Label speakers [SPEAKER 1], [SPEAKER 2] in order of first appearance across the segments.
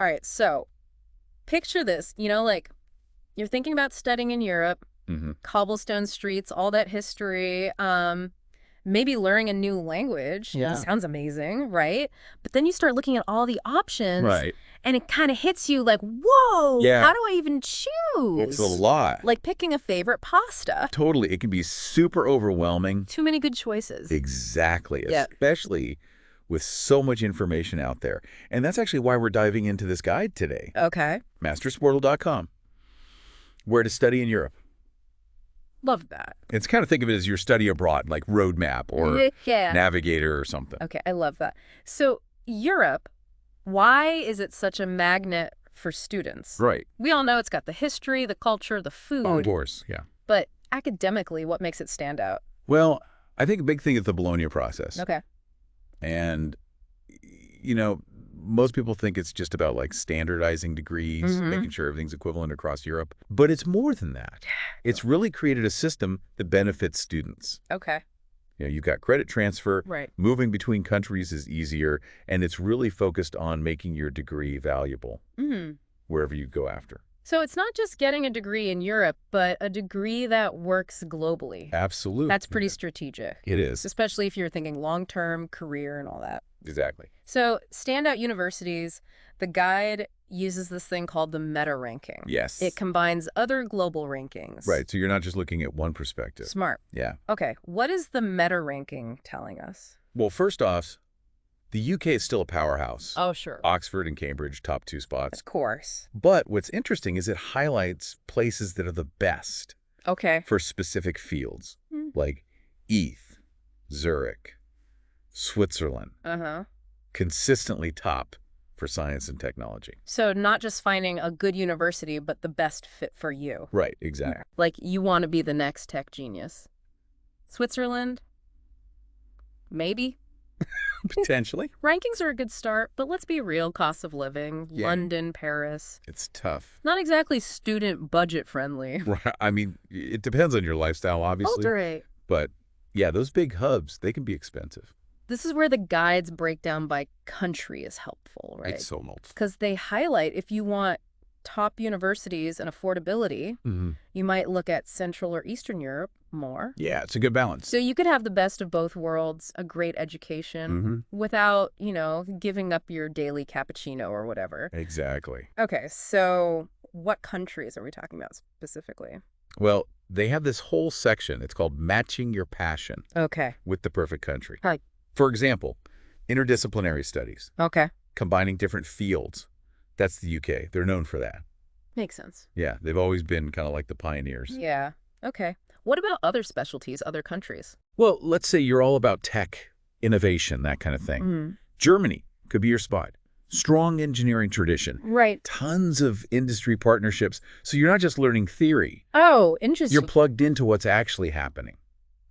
[SPEAKER 1] All right, so picture this, like you're thinking about studying in Europe,
[SPEAKER 2] Hmm.
[SPEAKER 1] cobblestone streets, all that history, maybe learning a new language.
[SPEAKER 2] Yeah.
[SPEAKER 1] Sounds amazing, right? But then you start looking at all the options
[SPEAKER 2] Right.
[SPEAKER 1] and it kind of hits you like, whoa,
[SPEAKER 2] Yeah.
[SPEAKER 1] how do I even
[SPEAKER 2] It's a
[SPEAKER 1] choose?
[SPEAKER 2] lot.
[SPEAKER 1] Like picking a favorite pasta.
[SPEAKER 2] Totally. It can be super overwhelming.
[SPEAKER 1] Too many good choices.
[SPEAKER 2] Exactly.
[SPEAKER 1] Yeah.
[SPEAKER 2] Especially with so much information out there. And that's actually why we're diving into this guide today.
[SPEAKER 1] Okay.
[SPEAKER 2] Mastersportal.com. Where to study in Europe.
[SPEAKER 1] Love that.
[SPEAKER 2] It's kind of think of it as your study abroad, like Roadmap or
[SPEAKER 1] Yeah.
[SPEAKER 2] Navigator or something.
[SPEAKER 1] Okay, I love that. So Europe, why is it such a magnet for students?
[SPEAKER 2] Right.
[SPEAKER 1] We all know it's got the history, the culture, the
[SPEAKER 2] Of
[SPEAKER 1] food,
[SPEAKER 2] course. Yeah.
[SPEAKER 1] but academically, what makes it stand out?
[SPEAKER 2] Well, I think a big thing is the Bologna process.
[SPEAKER 1] Okay.
[SPEAKER 2] And, you know, most people think it's just about like standardizing degrees, making sure everything's equivalent across Europe. But it's more than that. It's really created a system that benefits students.
[SPEAKER 1] Okay.
[SPEAKER 2] You know, you've got credit transfer.
[SPEAKER 1] Right.
[SPEAKER 2] Moving between countries is easier. And it's really focused on making your degree valuable wherever you go after.
[SPEAKER 1] So it's not just getting a degree in Europe, but a degree that works globally.
[SPEAKER 2] Absolutely.
[SPEAKER 1] That's pretty strategic,
[SPEAKER 2] It is.
[SPEAKER 1] especially if you're thinking long-term career and all that.
[SPEAKER 2] Exactly.
[SPEAKER 1] So standout universities, the guide uses this thing called the meta ranking.
[SPEAKER 2] Yes.
[SPEAKER 1] It combines other global rankings.
[SPEAKER 2] Right. So you're not just looking at one perspective.
[SPEAKER 1] Smart.
[SPEAKER 2] Yeah.
[SPEAKER 1] Okay, what is the meta ranking telling us?
[SPEAKER 2] Well, first off, the UK is still a powerhouse.
[SPEAKER 1] Oh, sure.
[SPEAKER 2] Oxford and Cambridge, top 2 spots.
[SPEAKER 1] Of course.
[SPEAKER 2] But what's interesting is it highlights places that are the best
[SPEAKER 1] Okay.
[SPEAKER 2] for specific fields, like ETH, Zurich, Switzerland, consistently top for science and technology.
[SPEAKER 1] So not just finding a good university, but the best fit for you.
[SPEAKER 2] Right, exactly.
[SPEAKER 1] Like you want to be the next tech genius. Switzerland? Maybe.
[SPEAKER 2] Potentially.
[SPEAKER 1] Rankings are a good start, but let's be real, cost of living,
[SPEAKER 2] Yeah.
[SPEAKER 1] London, Paris.
[SPEAKER 2] It's tough.
[SPEAKER 1] Not exactly student budget friendly.
[SPEAKER 2] Right. I mean, it depends on your lifestyle, obviously.
[SPEAKER 1] Right.
[SPEAKER 2] But yeah, those big hubs, they can be expensive.
[SPEAKER 1] This is where the guides breakdown by country is helpful, right?
[SPEAKER 2] It's so multiple.
[SPEAKER 1] Because they highlight if you want top universities and affordability, you might look at Central or Eastern Europe more.
[SPEAKER 2] Yeah, it's a good balance.
[SPEAKER 1] So you could have the best of both worlds, a great education, without, giving up your daily cappuccino or whatever.
[SPEAKER 2] Exactly.
[SPEAKER 1] Okay, so what countries are we talking about specifically?
[SPEAKER 2] Well, they have this whole section. It's called Matching Your Passion
[SPEAKER 1] Okay.
[SPEAKER 2] with the Perfect Country.
[SPEAKER 1] Hi.
[SPEAKER 2] For example, interdisciplinary studies,
[SPEAKER 1] Okay.
[SPEAKER 2] combining different fields. That's the UK. They're known for that.
[SPEAKER 1] Makes sense.
[SPEAKER 2] Yeah, they've always been kind of like the pioneers.
[SPEAKER 1] Yeah. Okay. What about other specialties, other countries?
[SPEAKER 2] Well, let's say you're all about tech, innovation, that kind of thing. Germany could be your spot. Strong engineering tradition.
[SPEAKER 1] Right.
[SPEAKER 2] Tons of industry partnerships. So you're not just learning theory.
[SPEAKER 1] Oh, interesting.
[SPEAKER 2] You're plugged into what's actually happening.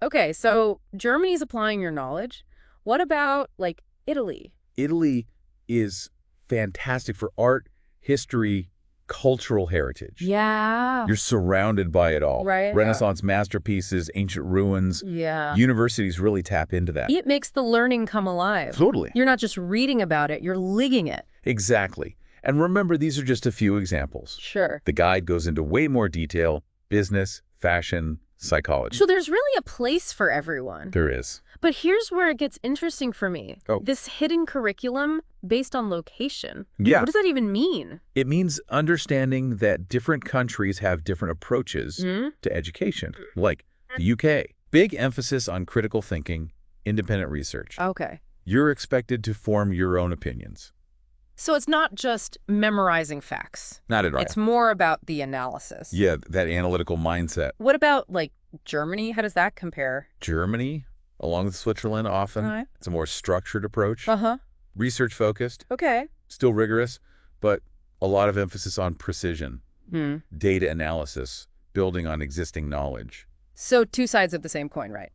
[SPEAKER 1] Okay, so Germany's applying your knowledge. What about, like, Italy?
[SPEAKER 2] Italy is fantastic for art, history, cultural heritage.
[SPEAKER 1] Yeah.
[SPEAKER 2] You're surrounded by it all.
[SPEAKER 1] Right.
[SPEAKER 2] Renaissance masterpieces, ancient ruins.
[SPEAKER 1] Yeah.
[SPEAKER 2] Universities really tap into that.
[SPEAKER 1] It makes the learning come alive.
[SPEAKER 2] Totally.
[SPEAKER 1] You're not just reading about it, you're living it.
[SPEAKER 2] Exactly. And remember, these are just a few examples.
[SPEAKER 1] Sure.
[SPEAKER 2] The guide goes into way more detail: business, fashion, psychology.
[SPEAKER 1] So there's really a place for everyone.
[SPEAKER 2] There is.
[SPEAKER 1] But here's where it gets interesting for me.
[SPEAKER 2] Oh.
[SPEAKER 1] This hidden curriculum based on location.
[SPEAKER 2] Yeah.
[SPEAKER 1] What does that even mean?
[SPEAKER 2] It means understanding that different countries have different approaches to education, like the UK. Big emphasis on critical thinking, independent research.
[SPEAKER 1] Okay.
[SPEAKER 2] You're expected to form your own opinions.
[SPEAKER 1] So it's not just memorizing facts.
[SPEAKER 2] Not at all.
[SPEAKER 1] It's more about the analysis.
[SPEAKER 2] Yeah, that analytical mindset.
[SPEAKER 1] What about, like, Germany? How does that compare?
[SPEAKER 2] Germany, along with Switzerland often,
[SPEAKER 1] Right.
[SPEAKER 2] it's a more structured approach.
[SPEAKER 1] Uh-huh.
[SPEAKER 2] Research-focused,
[SPEAKER 1] Okay.
[SPEAKER 2] still rigorous, but a lot of emphasis on precision,
[SPEAKER 1] Hmm.
[SPEAKER 2] data analysis, building on existing knowledge.
[SPEAKER 1] So two sides of the same coin, right?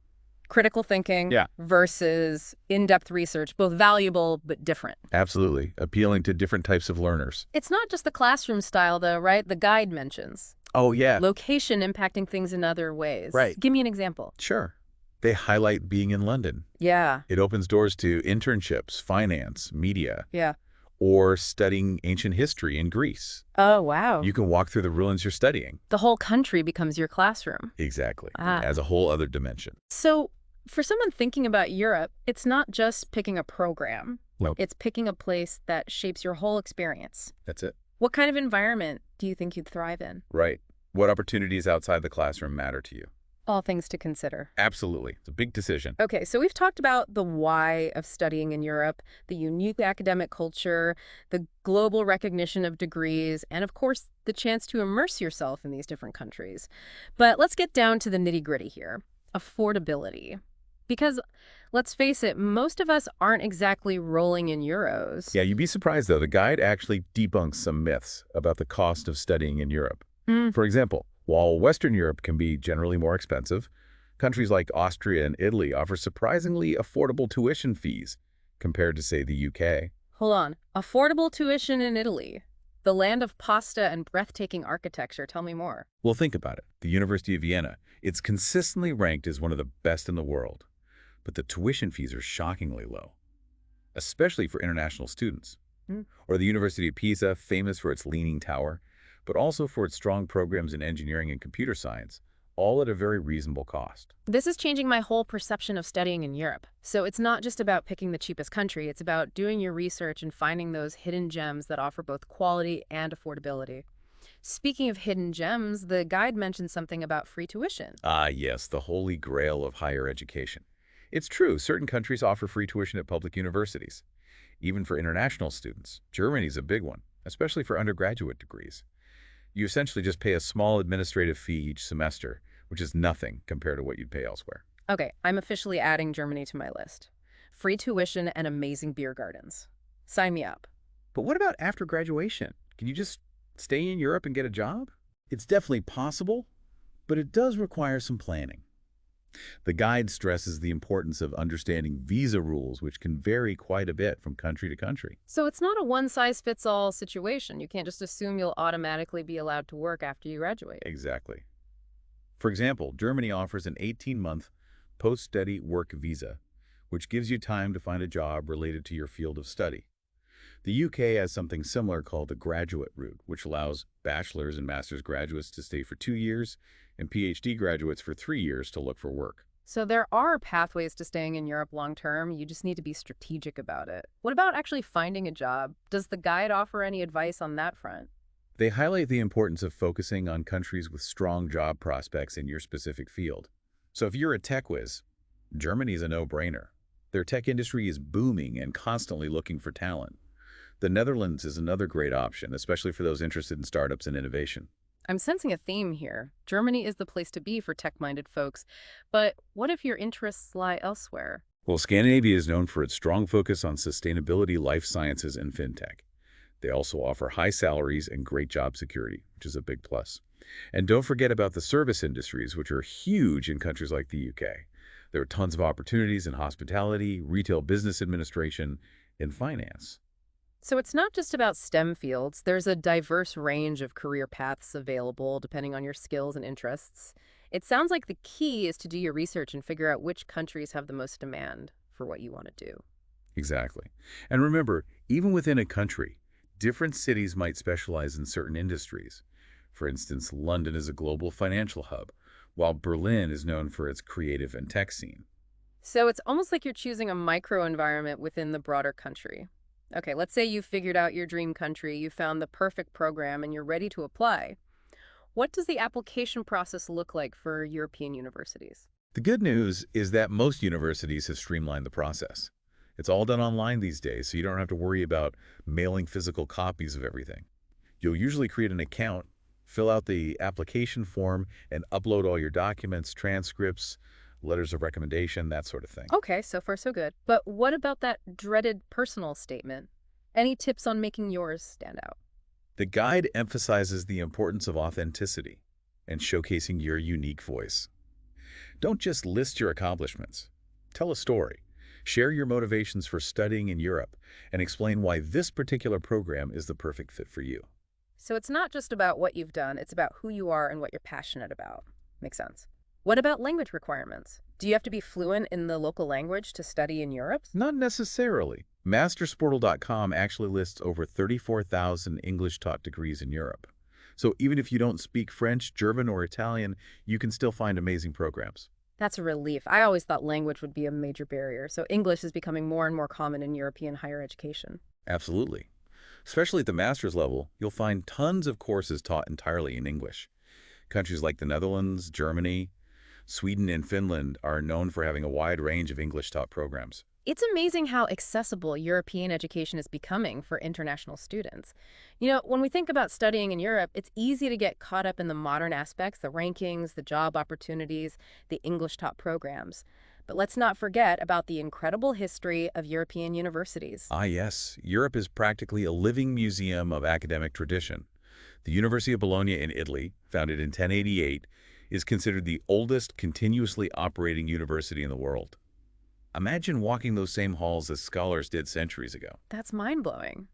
[SPEAKER 1] Critical thinking versus in-depth research, both valuable but different.
[SPEAKER 2] Absolutely. Appealing to different types of learners.
[SPEAKER 1] It's not just the classroom style, though, right? The guide mentions
[SPEAKER 2] Oh, yeah.
[SPEAKER 1] location impacting things in other ways.
[SPEAKER 2] Right.
[SPEAKER 1] Give me an example.
[SPEAKER 2] Sure. They highlight being in London.
[SPEAKER 1] Yeah.
[SPEAKER 2] It opens doors to internships, finance, media.
[SPEAKER 1] Yeah.
[SPEAKER 2] or studying ancient history in Greece.
[SPEAKER 1] Oh, wow.
[SPEAKER 2] You can walk through the ruins you're studying.
[SPEAKER 1] The whole country becomes your classroom.
[SPEAKER 2] Exactly.
[SPEAKER 1] Ah.
[SPEAKER 2] As a whole other dimension.
[SPEAKER 1] So for someone thinking about Europe, it's not just picking a program.
[SPEAKER 2] Well,
[SPEAKER 1] It's picking a place that shapes your whole experience.
[SPEAKER 2] that's it.
[SPEAKER 1] What kind of environment do you think you'd thrive in?
[SPEAKER 2] Right. What opportunities outside the classroom matter to you?
[SPEAKER 1] All things to consider.
[SPEAKER 2] Absolutely. It's a big decision.
[SPEAKER 1] Okay, so we've talked about the why of studying in Europe, the unique academic culture, the global recognition of degrees, and of course, the chance to immerse yourself in these different countries. But let's get down to the nitty-gritty here. Affordability. Because let's face it, most of us aren't exactly rolling in euros.
[SPEAKER 2] Yeah, you'd be surprised, though. The guide actually debunks some myths about the cost of studying in Europe. For example, while Western Europe can be generally more expensive, countries like Austria and Italy offer surprisingly affordable tuition fees compared to, say, the UK.
[SPEAKER 1] Hold on. Affordable tuition in Italy. The land of pasta and breathtaking architecture. Tell me more.
[SPEAKER 2] Well, think about it. The University of Vienna, it's consistently ranked as one of the best in the world. But the tuition fees are shockingly low, especially for international students. Or the University of Pisa, famous for its leaning tower, but also for its strong programs in engineering and computer science, all at a very reasonable cost.
[SPEAKER 1] This is changing my whole perception of studying in Europe. So it's not just about picking the cheapest country, it's about doing your research and finding those hidden gems that offer both quality and affordability. Speaking of hidden gems, the guide mentioned something about free tuition.
[SPEAKER 2] Ah, yes, the holy grail of higher education. It's true, certain countries offer free tuition at public universities, even for international students. Germany's a big one, especially for undergraduate degrees. You essentially just pay a small administrative fee each semester, which is nothing compared to what you'd pay elsewhere.
[SPEAKER 1] Okay, I'm officially adding Germany to my list. Free tuition and amazing beer gardens. Sign me up.
[SPEAKER 2] But what about after graduation? Can you just stay in Europe and get a job? It's definitely possible, but it does require some planning. The guide stresses the importance of understanding visa rules, which can vary quite a bit from country to country.
[SPEAKER 1] So it's not a one-size-fits-all situation. You can't just assume you'll automatically be allowed to work after you graduate.
[SPEAKER 2] Exactly. For example, Germany offers an 18-month post-study work visa, which gives you time to find a job related to your field of study. The UK has something similar called the graduate route, which allows bachelor's and master's graduates to stay for 2 years and PhD graduates for 3 years to look for work.
[SPEAKER 1] So there are pathways to staying in Europe long-term. You just need to be strategic about it. What about actually finding a job? Does the guide offer any advice on that front?
[SPEAKER 2] They highlight the importance of focusing on countries with strong job prospects in your specific field. So if you're a tech whiz, Germany's a no-brainer. Their tech industry is booming and constantly looking for talent. The Netherlands is another great option, especially for those interested in startups and innovation.
[SPEAKER 1] I'm sensing a theme here. Germany is the place to be for tech-minded folks. But what if your interests lie elsewhere?
[SPEAKER 2] Well, Scandinavia is known for its strong focus on sustainability, life sciences, and fintech. They also offer high salaries and great job security, which is a big plus. And don't forget about the service industries, which are huge in countries like the UK. There are tons of opportunities in hospitality, retail business administration, and finance.
[SPEAKER 1] So it's not just about STEM fields. There's a diverse range of career paths available depending on your skills and interests. It sounds like the key is to do your research and figure out which countries have the most demand for what you want to do.
[SPEAKER 2] Exactly. And remember, even within a country, different cities might specialize in certain industries. For instance, London is a global financial hub, while Berlin is known for its creative and tech scene.
[SPEAKER 1] So it's almost like you're choosing a microenvironment within the broader country. Okay, let's say you figured out your dream country, you found the perfect program, and you're ready to apply. What does the application process look like for European universities?
[SPEAKER 2] The good news is that most universities have streamlined the process. It's all done online these days, so you don't have to worry about mailing physical copies of everything. You'll usually create an account, fill out the application form, and upload all your documents, transcripts, letters of recommendation, that sort of thing.
[SPEAKER 1] Okay, so far so good. But what about that dreaded personal statement? Any tips on making yours stand out?
[SPEAKER 2] The guide emphasizes the importance of authenticity and showcasing your unique voice. Don't just list your accomplishments. Tell a story. Share your motivations for studying in Europe and explain why this particular program is the perfect fit for you.
[SPEAKER 1] So it's not just about what you've done, it's about who you are and what you're passionate about. Makes sense. What about language requirements? Do you have to be fluent in the local language to study in Europe?
[SPEAKER 2] Not necessarily. Mastersportal.com actually lists over 34,000 English-taught degrees in Europe. So even if you don't speak French, German, or Italian, you can still find amazing programs.
[SPEAKER 1] That's a relief. I always thought language would be a major barrier, so English is becoming more and more common in European higher education.
[SPEAKER 2] Absolutely. Especially at the master's level, you'll find tons of courses taught entirely in English. Countries like the Netherlands, Germany, Sweden, and Finland are known for having a wide range of English-taught programs.
[SPEAKER 1] It's amazing how accessible European education is becoming for international students. When we think about studying in Europe, it's easy to get caught up in the modern aspects, the rankings, the job opportunities, the English taught programs. But let's not forget about the incredible history of European universities.
[SPEAKER 2] Ah, yes, Europe is practically a living museum of academic tradition. The University of Bologna in Italy, founded in 1088, is considered the oldest continuously operating university in the world. Imagine walking those same halls as scholars did centuries ago.
[SPEAKER 1] That's mind-blowing.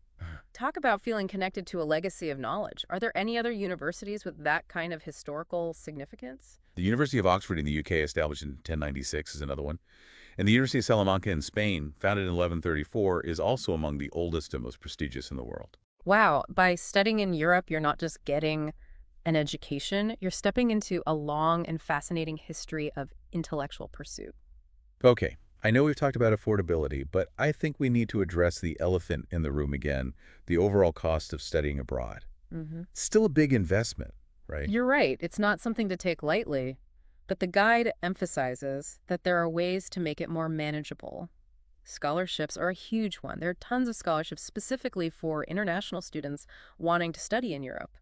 [SPEAKER 1] Talk about feeling connected to a legacy of knowledge. Are there any other universities with that kind of historical significance?
[SPEAKER 2] The University of Oxford in the UK, established in 1096, is another one. And the University of Salamanca in Spain, founded in 1134, is also among the oldest and most prestigious in the world.
[SPEAKER 1] Wow, by studying in Europe, you're not just getting an education, you're stepping into a long and fascinating history of intellectual pursuit.
[SPEAKER 2] Okay, I know we've talked about affordability, but I think we need to address the elephant in the room again, the overall cost of studying abroad. It's still a big investment, right?
[SPEAKER 1] You're right, it's not something to take lightly, but the guide emphasizes that there are ways to make it more manageable. Scholarships are a huge one. There are tons of scholarships specifically for international students wanting to study in Europe.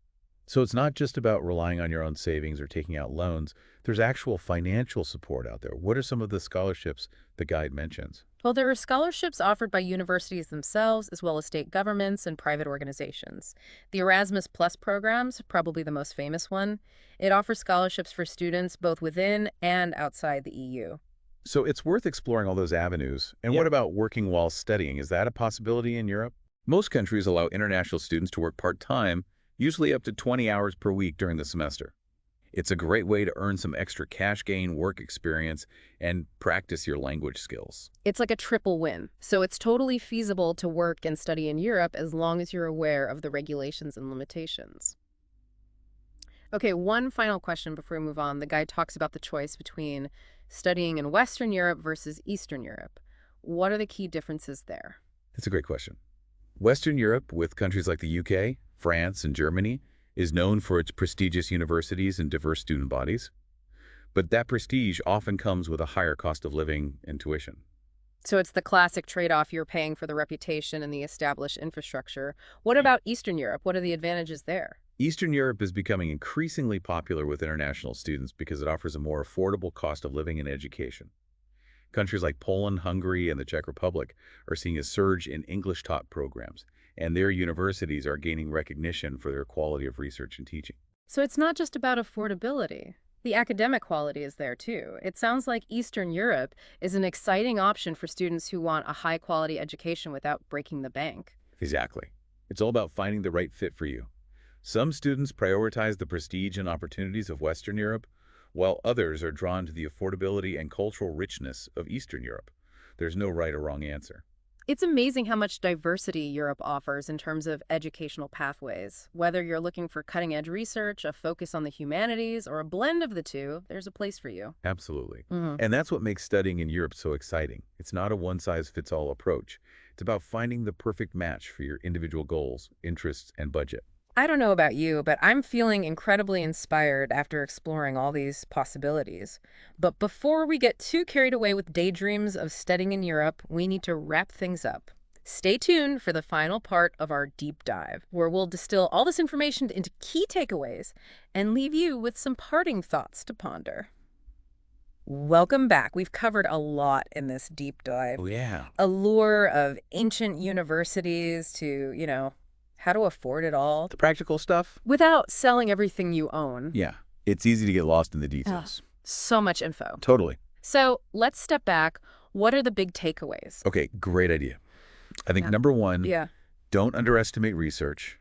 [SPEAKER 2] So it's not just about relying on your own savings or taking out loans. There's actual financial support out there. What are some of the scholarships the guide mentions?
[SPEAKER 1] Well, there are scholarships offered by universities themselves, as well as state governments and private organizations. The Erasmus Plus program's probably the most famous one. It offers scholarships for students both within and outside the EU.
[SPEAKER 2] So it's worth exploring all those avenues. And what about working while studying? Is that a possibility in Europe? Most countries allow international students to work part-time, usually up to 20 hours per week during the semester. It's a great way to earn some extra cash gain, work experience, and practice your language skills.
[SPEAKER 1] It's like a triple win. So it's totally feasible to work and study in Europe as long as you're aware of the regulations and limitations. Okay, one final question before we move on. The guide talks about the choice between studying in Western Europe versus Eastern Europe. What are the key differences there?
[SPEAKER 2] That's a great question. Western Europe, with countries like the UK, France, and Germany, is known for its prestigious universities and diverse student bodies. But that prestige often comes with a higher cost of living and tuition.
[SPEAKER 1] So it's the classic trade-off: you're paying for the reputation and the established infrastructure. What about Eastern Europe? What are the advantages there?
[SPEAKER 2] Eastern Europe is becoming increasingly popular with international students because it offers a more affordable cost of living and education. Countries like Poland, Hungary, and the Czech Republic are seeing a surge in English-taught programs, and their universities are gaining recognition for their quality of research and teaching.
[SPEAKER 1] So it's not just about affordability. The academic quality is there too. It sounds like Eastern Europe is an exciting option for students who want a high-quality education without breaking the bank.
[SPEAKER 2] Exactly. It's all about finding the right fit for you. Some students prioritize the prestige and opportunities of Western Europe, while others are drawn to the affordability and cultural richness of Eastern Europe. There's no right or wrong answer.
[SPEAKER 1] It's amazing how much diversity Europe offers in terms of educational pathways. Whether you're looking for cutting-edge research, a focus on the humanities, or a blend of the two, there's a place for you.
[SPEAKER 2] Absolutely. And that's what makes studying in Europe so exciting. It's not a one-size-fits-all approach. It's about finding the perfect match for your individual goals, interests, and budget.
[SPEAKER 1] I don't know about you, but I'm feeling incredibly inspired after exploring all these possibilities. But before we get too carried away with daydreams of studying in Europe, we need to wrap things up. Stay tuned for the final part of our deep dive, where we'll distill all this information into key takeaways and leave you with some parting thoughts to ponder. Welcome back. We've covered a lot in this deep dive.
[SPEAKER 2] Oh, yeah.
[SPEAKER 1] Allure of ancient universities to, how to afford it all
[SPEAKER 2] The practical stuff?
[SPEAKER 1] without selling everything you own.
[SPEAKER 2] Yeah. It's easy to get lost in the details.
[SPEAKER 1] So much info.
[SPEAKER 2] Totally.
[SPEAKER 1] So let's step back. What are the big takeaways?
[SPEAKER 2] Okay, great idea. I think
[SPEAKER 1] Yeah.
[SPEAKER 2] number one,
[SPEAKER 1] Yeah.
[SPEAKER 2] don't underestimate research.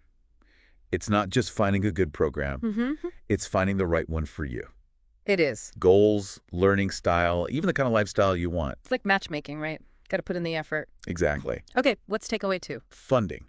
[SPEAKER 2] It's not just finding a good program. It's finding the right one for you.
[SPEAKER 1] It is.
[SPEAKER 2] Goals, learning style, even the kind of lifestyle you want.
[SPEAKER 1] It's like matchmaking, right? Got to put in the effort.
[SPEAKER 2] Exactly.
[SPEAKER 1] Okay, what's takeaway 2?
[SPEAKER 2] Funding.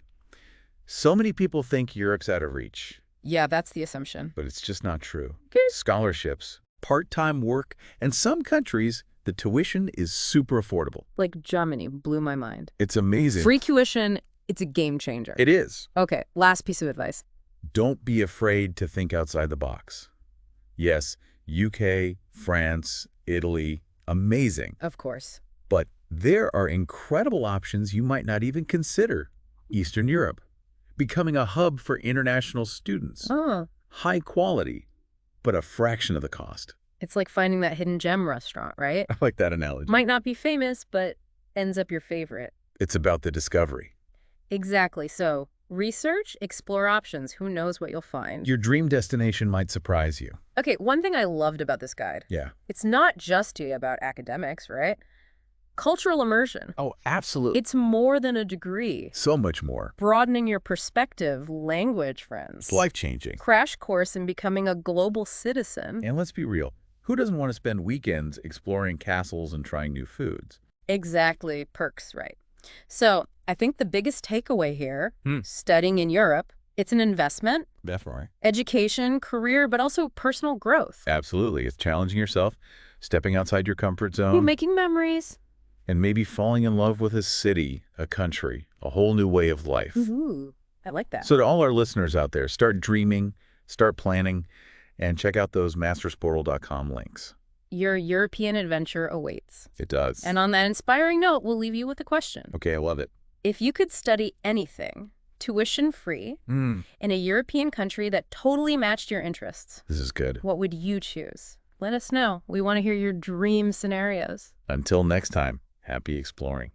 [SPEAKER 2] So many people think Europe's out of reach,
[SPEAKER 1] Yeah, that's the assumption.
[SPEAKER 2] but it's just not true.
[SPEAKER 1] Okay.
[SPEAKER 2] Scholarships, part-time work, and some countries, the tuition is super affordable.
[SPEAKER 1] Like Germany blew my mind.
[SPEAKER 2] It's amazing.
[SPEAKER 1] Free tuition, it's a game changer.
[SPEAKER 2] It is.
[SPEAKER 1] Okay, last piece of advice.
[SPEAKER 2] Don't be afraid to think outside the box. Yes, UK, France, Italy, amazing.
[SPEAKER 1] Of course.
[SPEAKER 2] But there are incredible options you might not even consider. Eastern Europe, becoming a hub for international students.
[SPEAKER 1] Oh,
[SPEAKER 2] High quality, but a fraction of the cost.
[SPEAKER 1] it's like finding that hidden gem restaurant, right?
[SPEAKER 2] I like that analogy.
[SPEAKER 1] Might not be famous, but ends up your favorite.
[SPEAKER 2] It's about the discovery.
[SPEAKER 1] Exactly. So, research, explore options. Who knows what you'll find?
[SPEAKER 2] Your dream destination might surprise you.
[SPEAKER 1] Okay, one thing I loved about this guide,
[SPEAKER 2] Yeah.
[SPEAKER 1] it's not just about academics, right? Cultural immersion.
[SPEAKER 2] Oh, absolutely.
[SPEAKER 1] It's more than a degree.
[SPEAKER 2] So much more.
[SPEAKER 1] Broadening your perspective, language, friends.
[SPEAKER 2] It's life-changing.
[SPEAKER 1] Crash course in becoming a global citizen.
[SPEAKER 2] And let's be real. Who doesn't want to spend weekends exploring castles and trying new foods?
[SPEAKER 1] Exactly. Perks, right. So, I think the biggest takeaway here,
[SPEAKER 2] Hmm.
[SPEAKER 1] studying in Europe, it's an investment,
[SPEAKER 2] Definitely.
[SPEAKER 1] education, career, but also personal growth.
[SPEAKER 2] Absolutely. It's challenging yourself, stepping outside your comfort
[SPEAKER 1] Ooh,
[SPEAKER 2] zone,
[SPEAKER 1] making memories.
[SPEAKER 2] and maybe falling in love with a city, a country, a whole new way of life.
[SPEAKER 1] Ooh, I like that.
[SPEAKER 2] So to all our listeners out there, start dreaming, start planning, and check out those mastersportal.com links.
[SPEAKER 1] Your European adventure awaits.
[SPEAKER 2] It does.
[SPEAKER 1] And on that inspiring note, we'll leave you with a question.
[SPEAKER 2] Okay, I love it.
[SPEAKER 1] If you could study anything, tuition-free, in a European country that totally matched your interests,
[SPEAKER 2] This is good.
[SPEAKER 1] what would you choose? Let us know. We want to hear your dream scenarios.
[SPEAKER 2] Until next time, happy exploring.